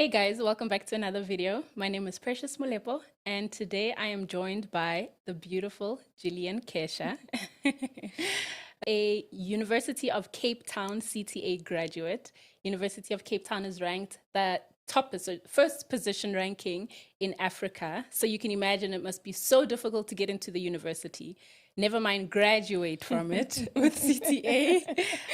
Hey guys, welcome back to another video. My name is Precious Molepo, and today I am joined by the beautiful Gillian Kesha, a University of Cape Town CTA graduate. University of Cape Town is ranked the first position ranking in Africa. So you can imagine it must be so difficult to get into the university. Never mind graduate from it with CTA.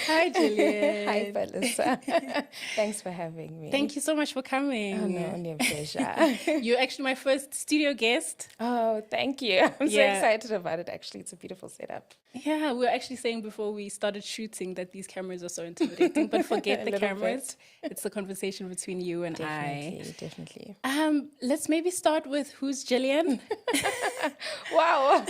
Hi, Gillian. Hi, Felissa. Thanks for having me. Thank you so much for coming. Oh, no, only a pleasure. You're actually my first studio guest. Oh, thank you. I'm so excited about it, actually. It's a beautiful setup. Yeah, we were actually saying before we started shooting that these cameras are so intimidating, but forget the cameras. It's the conversation between you and I. Definitely. Let's maybe start with who's Gillian? Wow.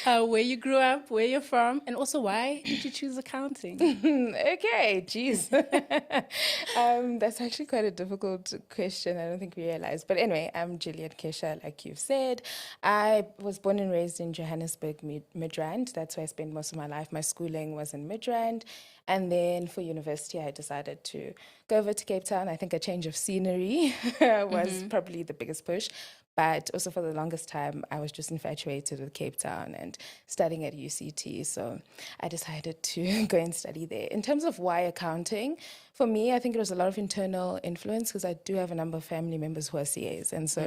Where you grew up, where you're from, and also why did you choose accounting? Okay, geez. That's actually quite a difficult question. I don't think we realize. But anyway, I'm Gillian Kesha, like you've said. I was born and raised in Johannesburg, Midrand. That's where I spent most of my life. My schooling was in Midrand. And then for university, I decided to go over to Cape Town. I think a change of scenery was probably the biggest push. But also for the longest time, I was just infatuated with Cape Town and studying at UCT. So I decided to go and study there. In terms of why accounting, for me, I think it was a lot of internal influence because I do have a number of family members who are CAs. And so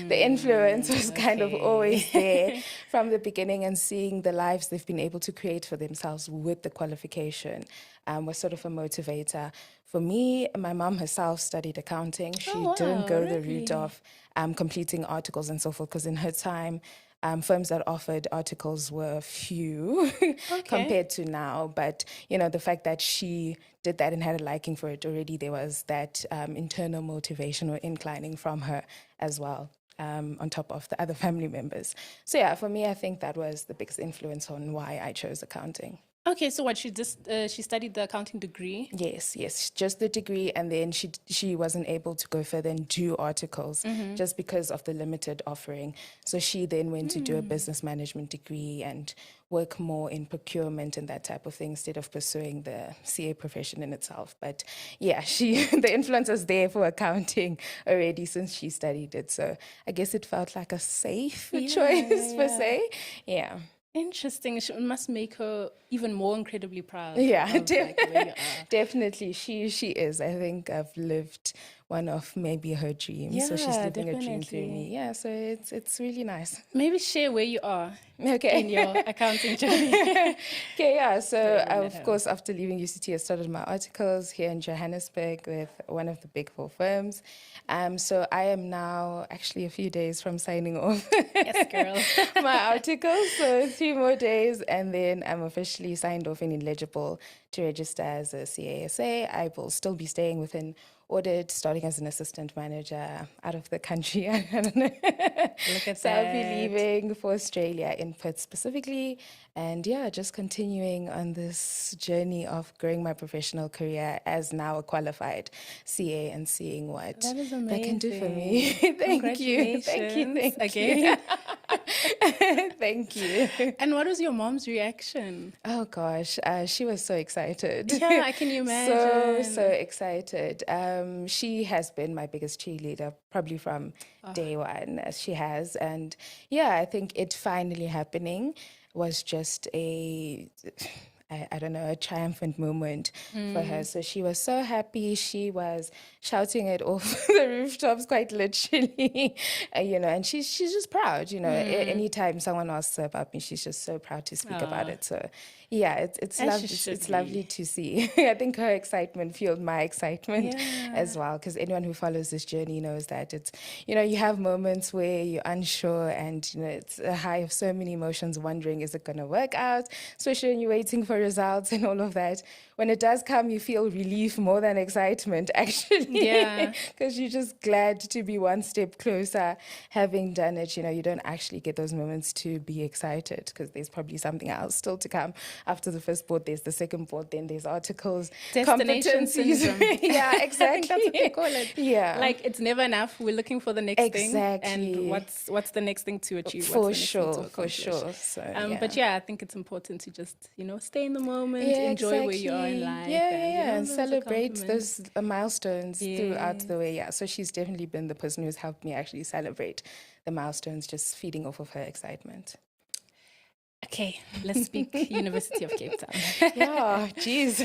the influence was kind of always there from the beginning, and seeing the lives they've been able to create for themselves with the qualification was sort of a motivator. For me, my mom herself studied accounting. She didn't go the route of completing articles and so forth, because in her time, firms that offered articles were few compared to now. But, you know, the fact that she did that and had a liking for it already, there was that internal motivation or inclining from her as well, on top of the other family members. So yeah, for me, I think that was the biggest influence on why I chose accounting. Okay, so what, she studied the accounting degree? Yes, just the degree, and then she wasn't able to go further and do articles just because of the limited offering. So she then went to do a business management degree and work more in procurement and that type of thing instead of pursuing the CA profession in itself. But yeah, the influence was there for accounting already since she studied it. So I guess it felt like a safe choice per se. Yeah. Interesting. It must make her even more incredibly proud. Yeah, definitely. She is. I think I've lived one of maybe her dreams. So she's living a dream through me. Yeah, so it's really nice. Maybe share where you are in your accounting journey. Okay, yeah. So of course, after leaving UCT, I started my articles here in Johannesburg with one of the big four firms. So I am now actually a few days from signing off. Yes, girl. My articles. So 3 more days, and then I'm officially signed off and eligible to register as a CASA. I will still be staying within audit, starting as an assistant manager out of the country. I don't know. Look at so that. I'll be leaving for Australia in Perth specifically. And yeah, just continuing on this journey of growing my professional career as now a qualified CA and seeing what that can do for me. Thank you. Again. Thank you. And what was your mom's reaction? Oh gosh, she was so excited. Yeah, I can imagine. So excited. She has been my biggest cheerleader probably from day one, as she has. And yeah, I think it finally happening was just a triumphant moment for her. So she was so happy. She was shouting it off the rooftops quite literally, and she's just proud, anytime someone asks her about me, she's just so proud to speak about it. So yeah, it's lovely. It's lovely to see. I think her excitement fueled my excitement as well, because anyone who follows this journey knows that it's, you have moments where you're unsure and, it's a high of so many emotions, wondering, is it going to work out? Especially when you're waiting for results and all of that. When it does come, you feel relief more than excitement, actually. Yeah. Because you're just glad to be one step closer having done it. You don't actually get those moments to be excited because there's probably something else still to come after the first board, there's the second board, then there's articles, Destination competencies. syndrome. Yeah, exactly. I think that's what they call it. Yeah. Like, it's never enough. We're looking for the next thing. Exactly. And what's the next thing to achieve? For What's the next thing to sure, for accomplish? sure. So, But yeah, I think it's important to just, stay in the moment, enjoy where you are in life. And those are celebrate compliments. those milestones throughout the way. Yeah, so she's definitely been the person who's helped me actually celebrate the milestones, just feeding off of her excitement. Okay, let's speak University of Cape Town. Yeah, geez.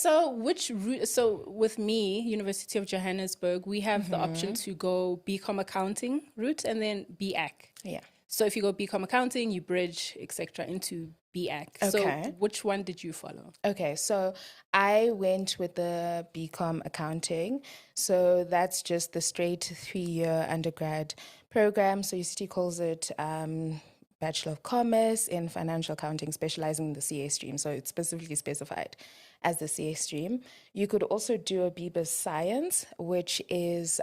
So which route, so with me, University of Johannesburg, we have the option to go Bcom accounting route and then BAC. Yeah. So if you go Bcom accounting, you bridge, etc., into BAC. Okay. So which one did you follow? Okay, so I went with the Bcom accounting. So that's just the straight 3-year undergrad program. So UCT calls it Bachelor of Commerce in Financial Accounting, specializing in the CA stream. So it's specifically specified as the CA stream. You could also do a BBS Science, which is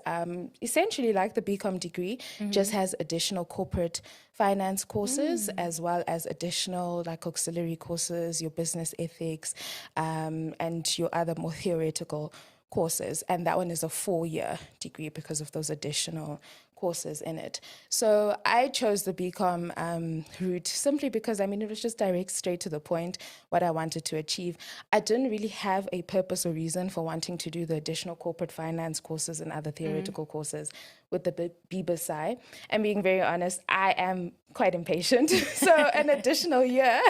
essentially like the Bcom degree, just has additional corporate finance courses as well as additional like auxiliary courses, your business ethics, and your other more theoretical courses. And that one is a 4-year degree because of those additional courses in it. So I chose the Bcom route simply because, it was just direct, straight to the point, what I wanted to achieve. I didn't really have a purpose or reason for wanting to do the additional corporate finance courses and other theoretical courses with the BBSI. And being very honest, I am quite impatient. So an additional year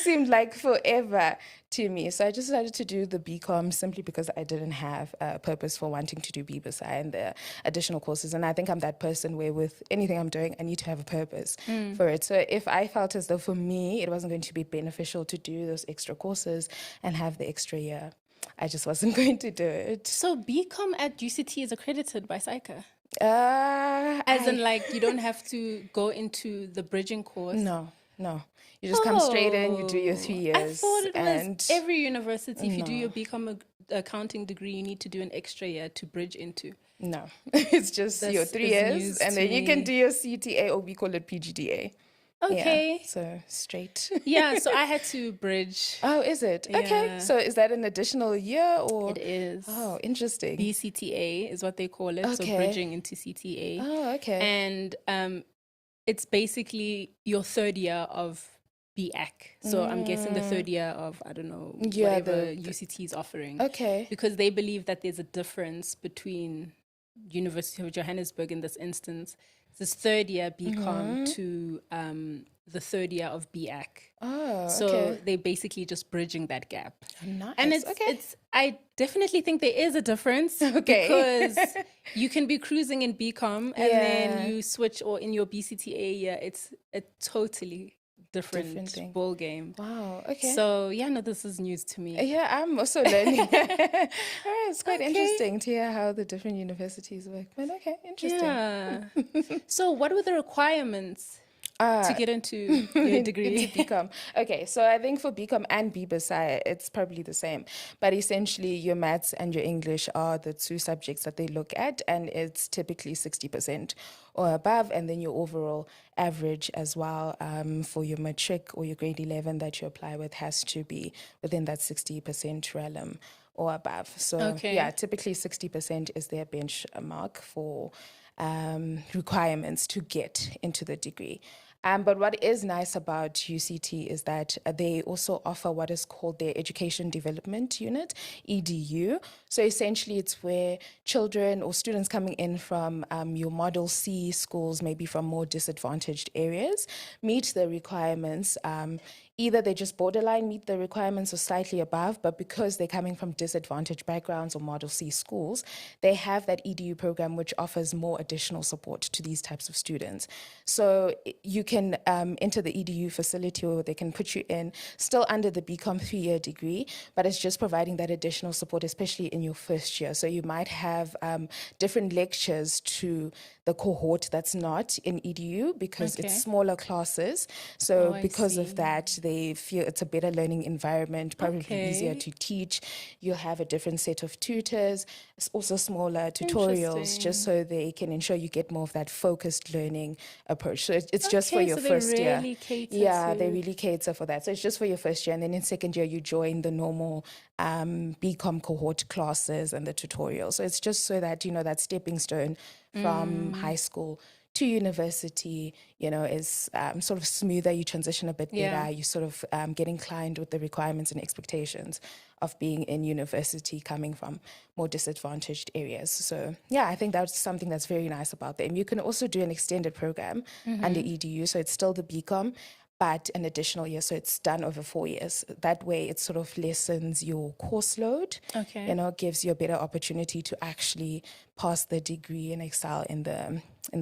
seemed like forever to me. So I just decided to do the Bcom simply because I didn't have a purpose for wanting to do BBSI and the additional courses. And I think I'm that person where with anything I'm doing, I need to have a purpose for it. So if I felt as though for me, it wasn't going to be beneficial to do those extra courses and have the extra year, I just wasn't going to do it. So Bcom at UCT is accredited by SAICA? In like, you don't have to go into the bridging course? No. You just come straight in, you do your 3 years. I thought it was every university. If you do your Bcom accounting degree, you need to do an extra year to bridge into. No, it's just your 3 years, and then you can do your CTA, or we call it PGDA. Okay. Yeah, so straight. Yeah, so I had to bridge. Oh, is it? Yeah. Okay. So is that an additional year or? It is. Oh, interesting. BCTA is what they call it. So bridging into CTA. Oh, okay. And it's basically your 3rd year of BAC. So I'm guessing the 3rd year of, I don't know, whatever UCT is offering. Okay. Because they believe that there's a difference between University of Johannesburg in this instance, this 3rd year BCom to the 3rd year of BAC. Oh, so they're basically just bridging that gap. Nice. And it's I definitely think there is a difference because you can be cruising in BCom and then you switch, or in your BCTA year, it's a totally different ball game. Wow. Okay. So this is news to me. Yeah, I'm also learning. It's quite interesting to hear how the different universities work. But okay, interesting. Yeah. So what were the requirements to get into your degree? Into Bcom. Okay, so I think for Bcom and BBSI, it's probably the same. But essentially, your maths and your English are the 2 subjects that they look at, and it's typically 60% or above, and then your overall average as well for your matric or your grade 11 that you apply with has to be within that 60% realm or above. So typically 60% is their benchmark for requirements to get into the degree. But what is nice about UCT is that they also offer what is called their Education Development Unit, EDU. So essentially it's where children or students coming in from your Model C schools, maybe from more disadvantaged areas, meet the requirements. Either they just borderline meet the requirements or slightly above, but because they're coming from disadvantaged backgrounds or Model C schools, they have that EDU program which offers more additional support to these types of students. So you can enter the EDU facility, or they can put you in still under the Bcom 3-year degree, but it's just providing that additional support, especially in your first year. So you might have different lectures to the cohort that's not in EDU because it's smaller classes. So because of that, they feel it's a better learning environment, probably easier to teach. You'll have a different set of tutors, also smaller tutorials, just so they can ensure you get more of that focused learning approach. So it's just for your first year. They really cater for that. So it's just for your first year. And then in second year, you join the normal Bcom cohort classes and the tutorials. So it's just so that, that stepping stone from high school to university, is sort of smoother. You transition a bit better. You sort of get inclined with the requirements and expectations of being in university coming from more disadvantaged areas. So, I think that's something that's very nice about them. You can also do an extended program under EDU. So it's still the Bcom, but an additional year. So it's done over 4 years. That way it sort of lessens your course load, gives you a better opportunity to actually pass the degree and excel in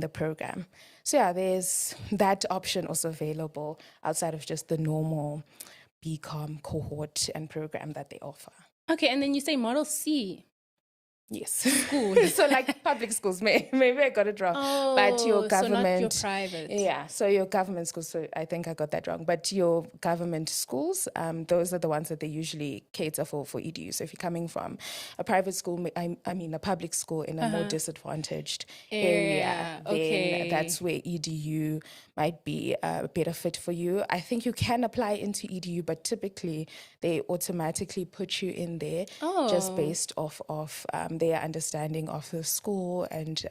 the program. So there's that option also available outside of just the normal Bcom cohort and program that they offer. Okay, and then you say Model C. Yes. School. So like public schools, maybe I got it wrong. But your government. So not your private. Yeah, so your government schools, so I think I got that wrong. But your government schools, those are the ones that they usually cater for EDU. So if you're coming from a private school, I mean a public school in a more disadvantaged area, then that's where EDU might be a better fit for you. I think you can apply into EDU, but typically they automatically put you in there just based off of their understanding of the school and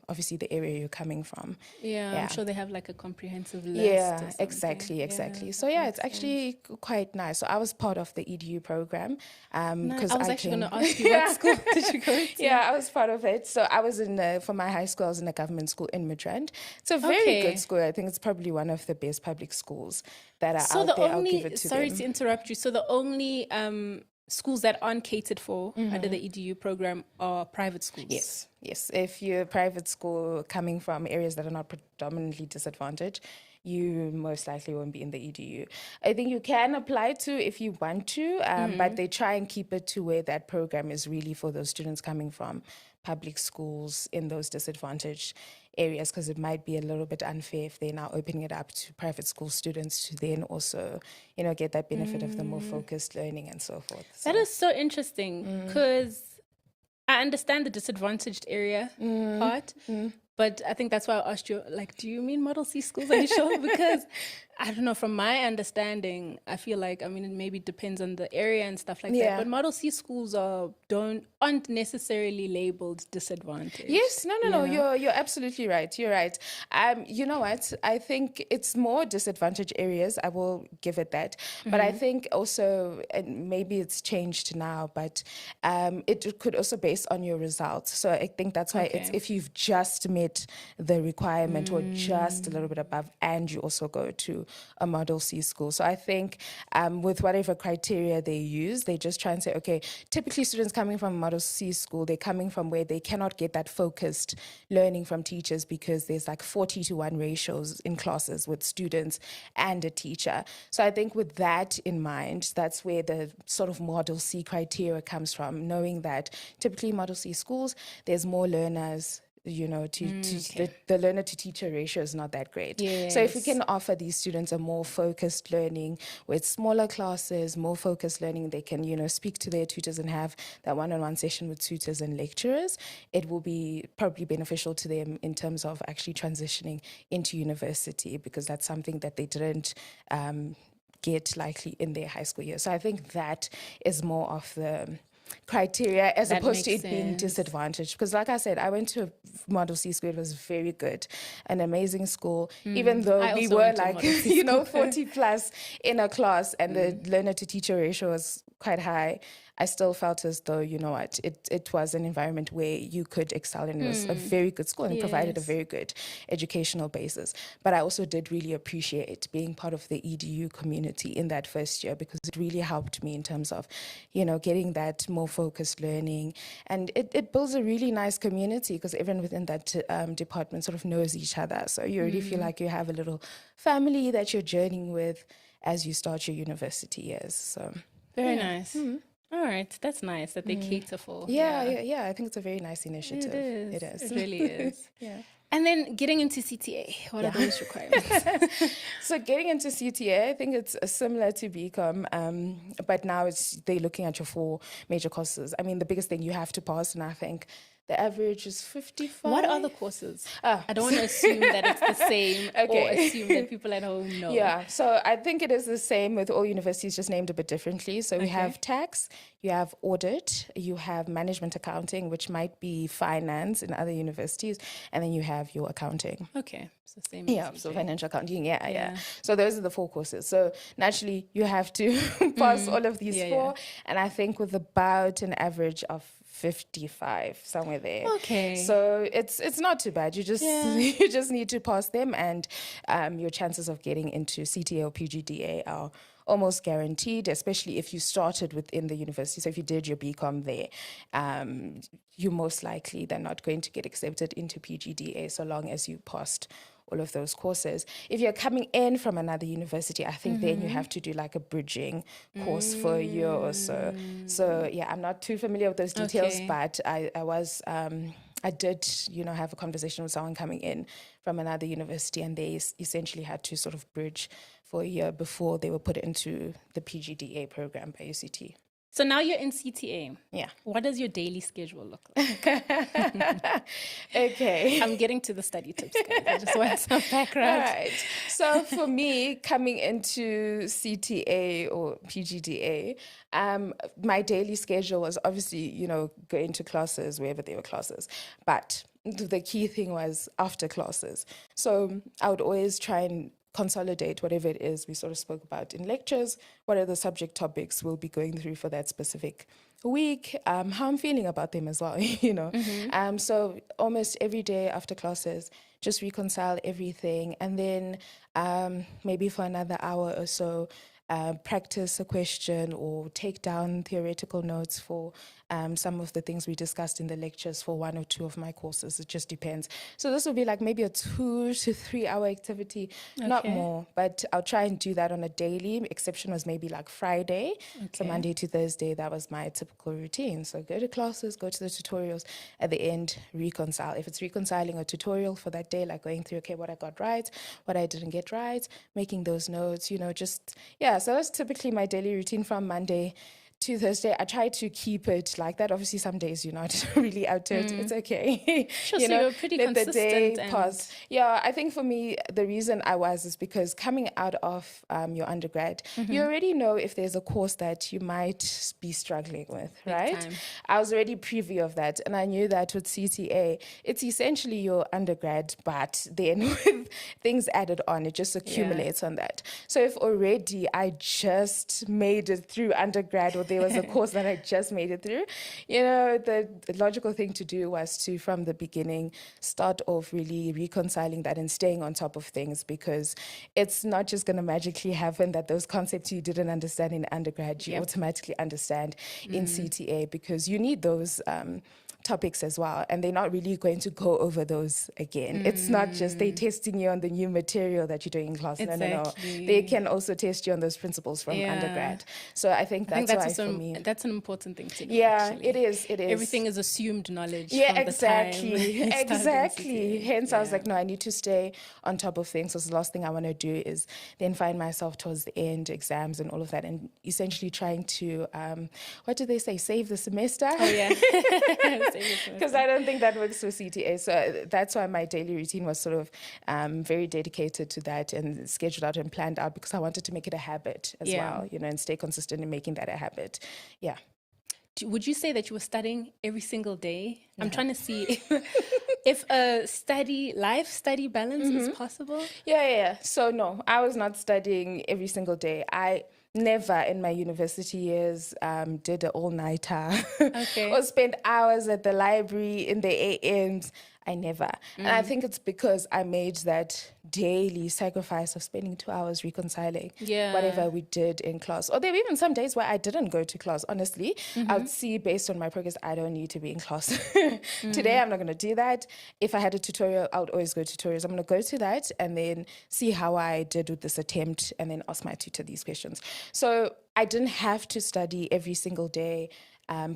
obviously the area you're coming from. I'm sure they have like a comprehensive list. Yeah, exactly. So it's actually quite nice. So I was part of the EDU program. Because I was actually going to ask you, what school did you go to? Yeah, I was part of it. So I was for my high school, I was in a government school in Midrand. It's a very good school. I think it's probably one of the best public schools that are out there. I'll give it to them. Sorry to interrupt you. So the only schools that aren't catered for under the EDU program are private schools? Yes. If you're a private school coming from areas that are not predominantly disadvantaged, you most likely won't be in the EDU. I think you can apply to if you want to, but they try and keep it to where that program is really for those students coming from public schools in those disadvantaged areas, because it might be a little bit unfair if they're now opening it up to private school students to then also, get that benefit of the more focused learning and so forth. So. That is so interesting, because I understand the disadvantaged area part, but I think that's why I asked you, do you mean Model C schools? Are you sure? Because I don't know, from my understanding, I feel like, it maybe depends on the area and stuff like that, but Model C schools aren't necessarily labeled disadvantaged. Yes, no, you're absolutely right. You're right. You know what? I think it's more disadvantaged areas. I will give it that. But I think also, and maybe it's changed now, but it could also based on your results. So I think that's why it's if you've just met the requirement or just a little bit above, and you also go to a Model C school. So I think with whatever criteria they use, they just try and say, okay, typically students coming from a Model C school, they're coming from where they cannot get that focused learning from teachers because there's 40-to-1 ratios in classes with students and a teacher. So I think with that in mind, that's where the sort of Model C criteria comes from, knowing that typically Model C schools, there's more learners, the learner to teacher ratio is not that great. Yes. So if we can offer these students a more focused learning with smaller classes, more focused learning, they can, speak to their tutors and have that one-on-one session with tutors and lecturers, it will be probably beneficial to them in terms of actually transitioning into university, because that's something that they didn't get likely in their high school year. So I think that is more of the criteria as opposed to it being disadvantaged, because like I said, I went to a Model C school. It was very good, an amazing school, even though we were 40 plus in a class and the learner to teacher ratio was quite high. I still felt as though, it was an environment where you could excel, and it was a very good school and it provided a very good educational basis. But I also did really appreciate being part of the EDU community in that first year, because it really helped me in terms of, getting that more focused learning. And it builds a really nice community, because everyone within that department sort of knows each other. So you really feel like you have a little family that you're journeying with as you start your university years. So very nice. All right, that's nice that they cater for. Yeah. I think it's a very nice initiative. It is. It is. It really is. Yeah. And then getting into CTA, what are those requirements? So getting into CTA, I think it's similar to Bcom, but now they're looking at your 4 major courses. I mean, the biggest thing you have to pass, and I think the average is 55. What are the courses? I don't want to assume that it's the same or assume that people at home know. Yeah, so I think it is the same with all universities, just named a bit differently. So we have tax, you have audit, you have management accounting, which might be finance in other universities, and then you have your accounting. Okay, so same. Yeah, so financial accounting, yeah. So those are the 4 courses. So naturally, you have to pass all of these 4, and I think with about an average of 55, somewhere there. Okay. So it's not too bad. You just you just need to pass them, and your chances of getting into CTA or PGDA are almost guaranteed, especially if you started within the university. So if you did your BCom there, you're most likely they're not going to get accepted into PGDA so long as you passed all of those courses. If you're coming in from another university, I think then you have to do like a bridging course for a year or so. So yeah, I'm not too familiar with those details, but I did, have a conversation with someone coming in from another university, and they essentially had to sort of bridge for a year before they were put into the PGDA program by UCT. So now you're in CTA. Yeah. What does your daily schedule look like? Okay. I'm getting to the study tips, guys. I just want some background. All right. So for me, coming into CTA or PGDA, my daily schedule was obviously, going to classes wherever there were classes. But the key thing was after classes. So I would always try and consolidate whatever it is we sort of spoke about in lectures, what are the subject topics we'll be going through for that specific week, how I'm feeling about them as well, So almost every day after classes, just reconcile everything, and then maybe for another hour or so, practice a question or take down theoretical notes for some of the things we discussed in the lectures for 1 or 2 of my courses. It just depends. So this will be like maybe a 2 to 3 hour activity, not more, but I'll try and do that on a daily. Exception was maybe like Friday. So Monday to Thursday, that was my typical routine. So go to classes, go to the tutorials, at the end, reconcile. If it's reconciling a tutorial for that day, like going through, what I got right, what I didn't get right, making those notes, so that's typically my daily routine from Monday to Thursday. I try to keep it like that. Obviously, some days you're not really out to it. It's okay. Sure, so you're pretty let consistent. The day pass. Yeah, I think for me, the reason I was is because coming out of your undergrad, you already know if there's a course that you might be struggling with, right? Time. I was already preview of that, and I knew that with CTA, it's essentially your undergrad, but then with things added on, it just accumulates on that. So if already I just made it through undergrad, or there was a course that I just made it through, the logical thing to do was to, from the beginning, start off really reconciling that and staying on top of things, because it's not just going to magically happen that those concepts you didn't understand in undergrad, you automatically understand in CTA, because you need those topics as well, and they're not really going to go over those again. It's not just they testing you on the new material that you're doing in class. Exactly. No. They can also test you on those principles from undergrad. So I think that's why also, for me, that's an important thing to know. Yeah, actually. it is. Everything is assumed knowledge. Yeah, from exactly. The time you started in Exactly. CTA. Hence, I was like, no, I need to stay on top of things. So the last thing I want to do is then find myself towards the end, exams and all of that, and essentially trying to, what do they say, save the semester? Oh, yeah. Because I don't think that works for CTA. So that's why my daily routine was sort of very dedicated to that and scheduled out and planned out, because I wanted to make it a habit as well, and stay consistent in making that a habit. Yeah. Would you say that you were studying every single day? Yeah. I'm trying to see if a life study balance is possible. Yeah. So no, I was not studying every single day. I never in my university years did an all-nighter or spent hours at the library in the AMs. I never. And I think it's because I made that daily sacrifice of spending 2 hours reconciling whatever we did in class. Or there were even some days where I didn't go to class, honestly. I would see based on my progress, I don't need to be in class. Today, I'm not going to do that. If I had a tutorial, I would always go to tutorials. I'm going to go to that and then see how I did with this attempt and then ask my tutor these questions. So I didn't have to study every single day,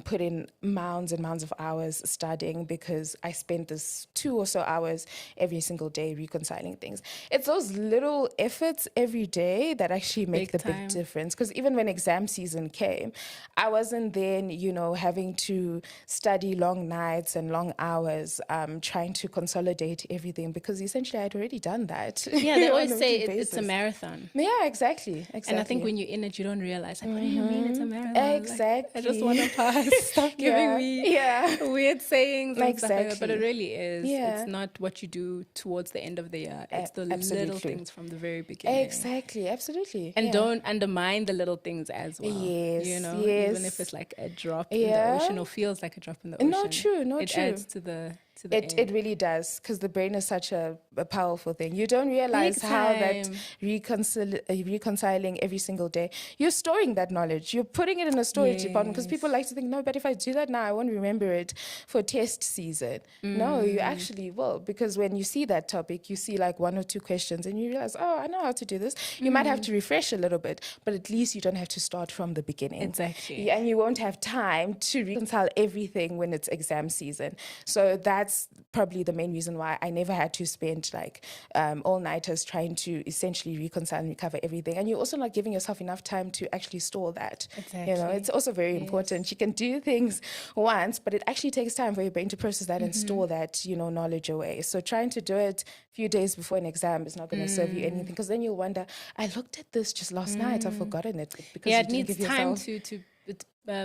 put in mounds and mounds of hours studying, because I spent this 2 or so hours every single day reconciling things. It's those little efforts every day that actually make the big difference. Because even when exam season came, I wasn't then, having to study long nights and long hours, trying to consolidate everything, because essentially I'd already done that. Yeah, they always say it's a marathon. Yeah, exactly. And I think when you're in it, you don't realize, like, what do you mean it's a marathon? Exactly. Like, I just want to pass. Stop giving me weird sayings and stuff like that. But it really is. It's not what you do towards the end of the year. It's the little things from the very beginning. Exactly. Absolutely. And don't undermine the little things as well. Yes. Even if it's like a drop in the ocean or feels like a drop in the ocean. It adds to the It really does, because the brain is such a powerful thing. You don't realize how that reconciling every single day, you're storing that knowledge. You're putting it in a storage department, because people like to think, no, but if I do that now, I won't remember it for test season. No, you actually will, because when you see that topic, you see like 1 or 2 questions and you realize, oh, I know how to do this. You might have to refresh a little bit, but at least you don't have to start from the beginning. Exactly. And you won't have time to reconcile everything when it's exam season. So that's probably the main reason why I never had to spend like all-nighters trying to essentially reconcile and recover everything. And you're also not giving yourself enough time to actually store that. Exactly. It's also very important. You can do things once, but it actually takes time for your brain to process that and store that, knowledge away. So trying to do it a few days before an exam is not going to serve you anything, because then you'll wonder, I looked at this just last night, I've forgotten it. Because it needs time to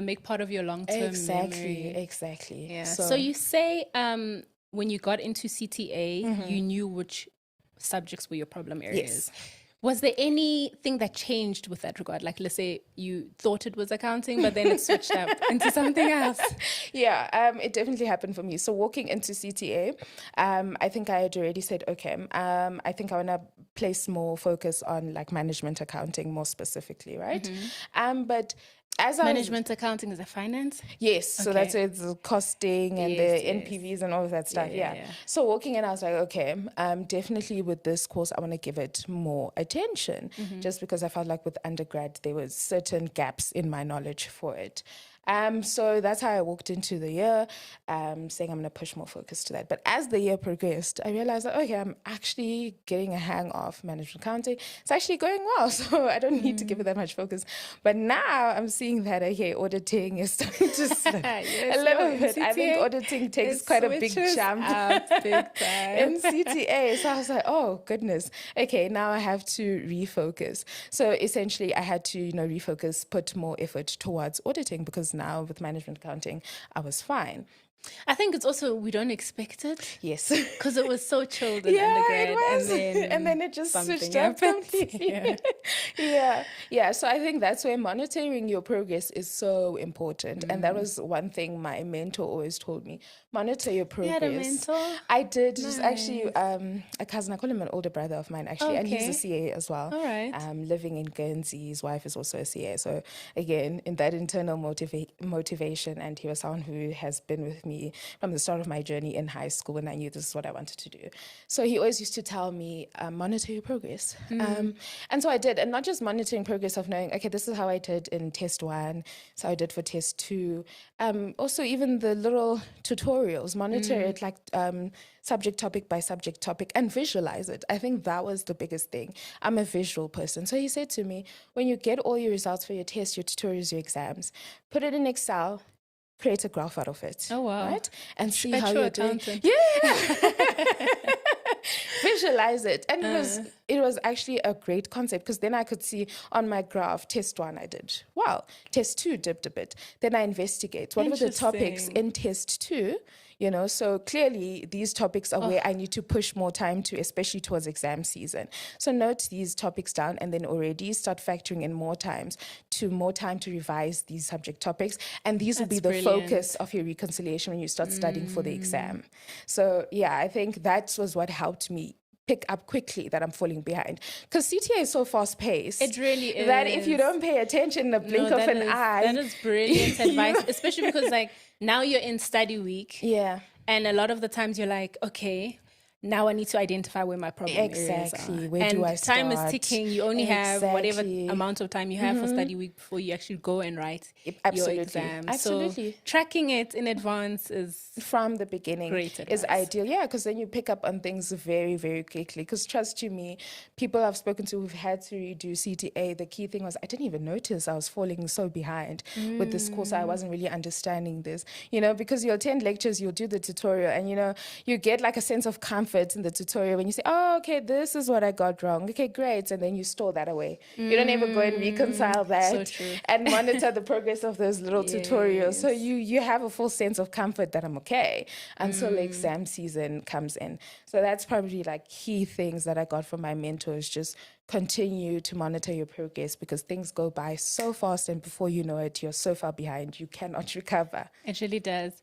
make part of your long-term memory. Exactly. Yeah. So you say when you got into CTA, you knew which subjects were your problem areas. Yes. Was there anything that changed with that regard? Like, let's say you thought it was accounting, but then it switched up into something else. Yeah, it definitely happened for me. So walking into CTA, I think I had already said, okay, I think I want to place more focus on like management accounting more specifically, right? But as management accounting is a finance? Yes, so that's where it's the costing and the NPVs and all of that stuff. Yeah. So walking in, I was like, okay, definitely with this course, I want to give it more attention, just because I felt like with undergrad, there was certain gaps in my knowledge for it. So that's how I walked into the year, saying I'm going to push more focus to that. But as the year progressed, I realized that, okay, I'm actually getting a hang of management accounting. It's actually going well, so I don't need to give it that much focus. But now I'm seeing that, okay, auditing is starting to slip a little bit. I think auditing takes quite a big jump big time. in CTA. So I was like, oh, goodness. Okay, now I have to refocus. So essentially, I had to, refocus, put more effort towards auditing, because now with management accounting, I was fine. I think it's also, we don't expect it. Yes. Because it was so chilled in undergrad. It was. And then it just switched up completely. Yeah. So I think that's where monitoring your progress is so important. And that was one thing my mentor always told me. Monitor your progress. You had a mentor? I did. Nice. Just actually a cousin. I call him an older brother of mine, actually. And he's a CA as well. All right. Living in Guernsey. His wife is also a CA. So again, in that internal motivation. And he was someone who has been with me from the start of my journey in high school, when I knew this is what I wanted to do. So he always used to tell me, monitor your progress. And so I did. And not just monitoring progress of knowing, okay, this is how I did in test 1. So I did for test 2. Also, even the little tutorials, monitor it like subject topic by subject topic and visualize it. I think that was the biggest thing. I'm a visual person. So he said to me, when you get all your results for your tests, your tutorials, your exams, put it in Excel, create a graph out of it. Oh, wow. Right? And see how you're doing. Yeah. Visualize it. And it was actually a great concept, because then I could see on my graph, test 1 I did well, test 2 dipped a bit. Then I investigate what were the topics in test 2, you know. So clearly these topics are where I need to push more time to, especially towards exam season. So note these topics down and then already start factoring in more time to revise these subject topics. And these will be the focus of your reconciliation when you start studying for the exam. So yeah, I think that was what helped me pick up quickly that I'm falling behind, because CTA is so fast paced. It really is. That if you don't pay attention in the blink of an eye. That is brilliant advice, especially because like now you're in study week. Yeah. And a lot of the times you're like, okay, now I need to identify where my problem areas are. Exactly. Where do I start? Time is ticking. You only have whatever amount of time you have for study week before you actually go and write your exam. Absolutely. So tracking it in advance is from the beginning is ideal. Yeah, because then you pick up on things very, very quickly. Because trust you me, people I've spoken to who've had to redo CTA, the key thing was I didn't even notice I was falling so behind with this course. I wasn't really understanding this, you know, because you'll attend lectures, you'll do the tutorial, and, you know, you get like a sense of comfort in the tutorial when you say, oh, okay, this is what I got wrong. Okay, great. And then you store that away. You don't ever go and reconcile that and monitor the progress of those little tutorials. So you have a full sense of comfort that I'm okay until the exam season comes in. So that's probably like key things that I got from my mentors. Just continue to monitor your progress, because things go by so fast and before you know it, you're so far behind, you cannot recover. It really does.